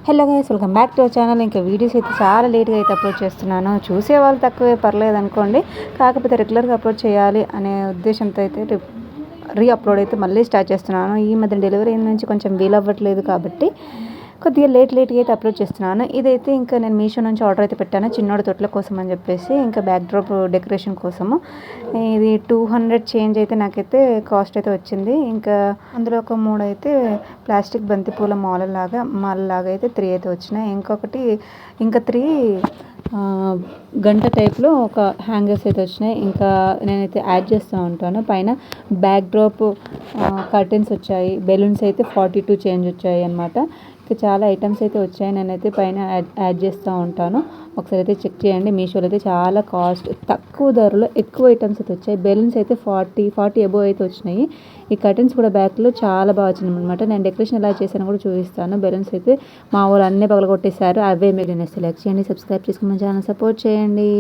Hello guys, welcome back to our channel. ఇంకా videos అయితే చాలా లేట్గా అయితే అప్లోడ్ చేస్తున్నాను. చూసేవాళ్ళు తక్కువే, పర్లేదు అనుకోండి. కాకపోతే రెగ్యులర్గా అప్లోడ్ చేయాలి అనే ఉద్దేశంతో అయితే అప్లోడ్ అయితే మళ్ళీ స్టార్ట్ చేస్తున్నాను. ఈ మధ్య డెలివరీ నుంచి కొంచెం వీలు అవ్వట్లేదు కాబట్టి కొద్దిగా లేట్గా అయితే అప్లోడ్ చేస్తున్నాను. ఇదైతే ఇంకా నేను మీషో నుంచి ఆర్డర్ అయితే పెట్టాను, చిన్నోడి తొట్ల కోసం అని చెప్పేసి, ఇంకా బ్యాక్ డ్రాప్ డెకరేషన్ కోసము. ఇది 200 చేంజ్ అయితే నాకైతే కాస్ట్ అయితే వచ్చింది. ఇంకా అందులో ఒక 3 అయితే ప్లాస్టిక్ బంతిపూల మాలలాగా అయితే 3 అయితే వచ్చినాయి. ఇంకా 3 గంట టైప్లో ఒక హ్యాంగర్స్ అయితే వచ్చినాయి. ఇంకా నేనైతే యాడ్ చేస్తూ ఉంటాను. పైన బ్యాక్ డ్రాప్ కర్టెన్స్ వచ్చాయి. బెలూన్స్ అయితే 42 చేంజ్ వచ్చాయి అన్నమాట. ఇంకా చాలా ఐటమ్స్ అయితే వచ్చాయి. నేనైతే పైన యాడ్ చేస్తూ ఉంటాను. ఒకసారి అయితే చెక్ చేయండి. మీషోలో అయితే చాలా తక్కువ ధరలో ఎక్కువ ఐటమ్స్ అయితే వచ్చాయి. బెలూన్స్ అయితే 40 అబోవ్ అయితే వచ్చినాయి. ఈ కర్టెన్స్ కూడా బ్యాక్లో చాలా బాగా వచ్చినాయి అనమాట. నేను డెకరేషన్ ఎలా చేశాను కూడా చూపిస్తాను. బెలూన్స్ అయితే మా ఊరు అన్నీ పగలగొట్టేశారు. అవే మీరు సెలెక్ట్ చేయండి. సబ్స్క్రైబ్ చేసుకుని ఛానల్ సపోర్ట్ చేయండి.